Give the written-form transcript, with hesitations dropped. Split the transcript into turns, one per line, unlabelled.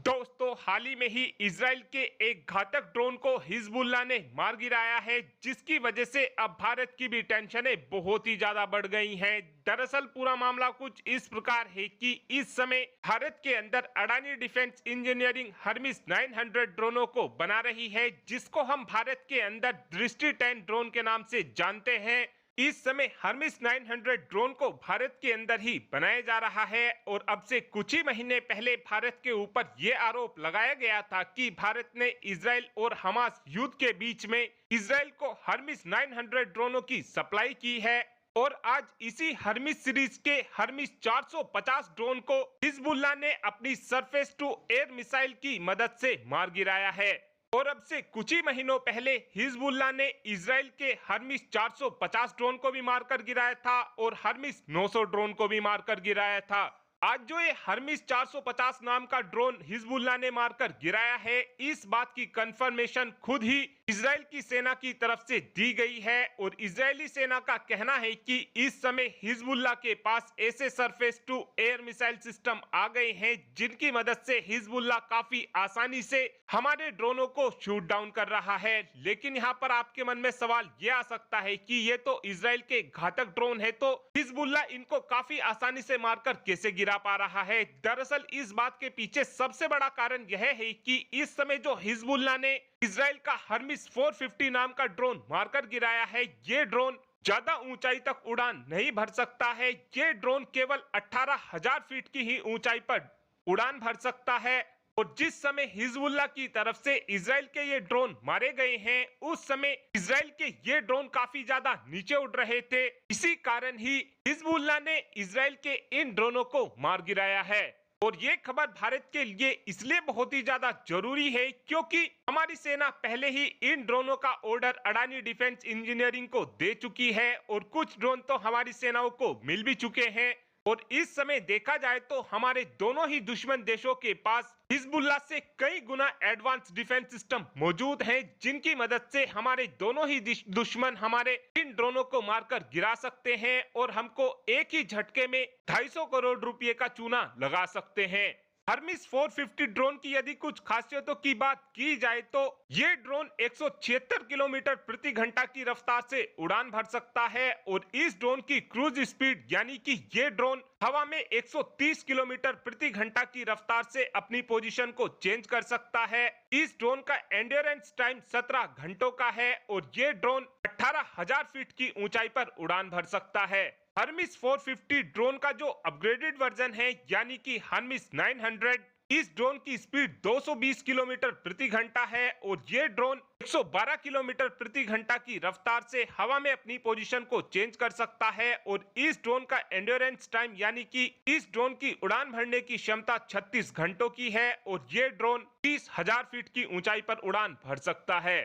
दोस्तों, हाल ही में ही इजराइल के एक घातक ड्रोन को हिजबुल्लाह ने मार गिराया है, जिसकी वजह से अब भारत की भी टेंशनें बहुत ही ज्यादा बढ़ गई हैं। दरअसल पूरा मामला कुछ इस प्रकार है कि इस समय भारत के अंदर अडानी डिफेंस इंजीनियरिंग हर्मिस 900 ड्रोनों को बना रही है, जिसको हम भारत के अंदर दृष्टि 10 ड्रोन के नाम से जानते हैं। इस समय हर्मिस 900 ड्रोन को भारत के अंदर ही बनाया जा रहा है और अब से कुछ ही महीने पहले भारत के ऊपर यह आरोप लगाया गया था कि भारत ने इजराइल और हमास युद्ध के बीच में इजराइल को हर्मिस 900 ड्रोनों की सप्लाई की है। और आज इसी हर्मिस सीरीज के हर्मिस 450 ड्रोन को हिजबुल्लाह ने अपनी सरफेस टू एयर मिसाइल की मदद से मार गिराया है। और अब से कुछ ही महीनों पहले हिजबुल्लाह ने इजराइल के हर्मिस 450 ड्रोन को भी मारकर गिराया था और हर्मिस 900 ड्रोन को भी मारकर गिराया था। आज जो ये हर्मिस 450 नाम का ड्रोन हिजबुल्लाह ने मारकर गिराया है, इस बात की कंफर्मेशन खुद ही इजराइल की सेना की तरफ से दी गई है। और इजरायली सेना का कहना है कि इस समय हिजबुल्लाह के पास ऐसे surface to air missile system आ गए हैं, जिनकी मदद से हिजबुल्लाह काफी आसानी से हमारे ड्रोनों को शूट डाउन कर रहा है। लेकिन यहाँ पर आपके मन में सवाल ये आ सकता है कि ये तो इजराइल के घातक ड्रोन है, तो हिजबुल्लाह इनको काफी आसानी से मारकर कैसे गिरा पा रहा है। दरअसल इस बात के पीछे सबसे बड़ा कारण यह है कि इस समय जो हिजबुल्लाह ने इजराइल का हर्मिस 450 नाम का ड्रोन मारकर गिराया है, ये ड्रोन ज्यादा ऊंचाई तक उड़ान नहीं भर सकता है। ये ड्रोन केवल 18,000 फीट की ही ऊंचाई पर उड़ान भर सकता है। और जिस समय हिजबुल्लाह की तरफ से इजराइल के ये ड्रोन मारे गए हैं, उस समय इजराइल के ये ड्रोन काफी ज्यादा नीचे उड़ रहे थे। इसी कारण ही हिजबुल्लाह ने इजराइल के इन ड्रोनों को मार गिराया है। और ये खबर भारत के लिए इसलिए बहुत ही ज्यादा जरूरी है क्योंकि हमारी सेना पहले ही इन ड्रोनों का ऑर्डर अडानी डिफेंस इंजीनियरिंग को दे चुकी है और कुछ ड्रोन तो हमारी सेनाओं को मिल भी चुके हैं। और इस समय देखा जाए तो हमारे दोनों ही दुश्मन देशों के पास हिजबुल्लाह से कई गुना एडवांस डिफेंस सिस्टम मौजूद हैं, जिनकी मदद से हमारे दोनों ही दुश्मन हमारे इन ड्रोनों को मारकर गिरा सकते हैं और हमको एक ही झटके में 250 करोड़ रुपए का चूना लगा सकते हैं। हर्मिस 450 ड्रोन की यदि कुछ खासियतों की बात की जाए तो ये ड्रोन 176 किलोमीटर प्रति घंटा की रफ्तार से उड़ान भर सकता है। और इस ड्रोन की क्रूज स्पीड यानी कि ये ड्रोन हवा में 130 किलोमीटर प्रति घंटा की रफ्तार से अपनी पोजीशन को चेंज कर सकता है। इस ड्रोन का एंड्योरेंस टाइम 17 घंटों का है और ये ड्रोन 18,000 फीट की ऊंचाई पर उड़ान भर सकता है। हर्मिस 450 ड्रोन का जो अपग्रेडेड वर्जन है यानी कि हर्मिस 900, इस ड्रोन की स्पीड 220 किलोमीटर प्रति घंटा है और ये ड्रोन 112 किलोमीटर प्रति घंटा की रफ्तार से हवा में अपनी पोजीशन को चेंज कर सकता है। और इस ड्रोन का एंड्योरेंस टाइम यानी कि इस ड्रोन की उड़ान भरने की क्षमता 36 घंटों की है और ये ड्रोन 30,000 फीट की ऊंचाई पर उड़ान भर सकता है।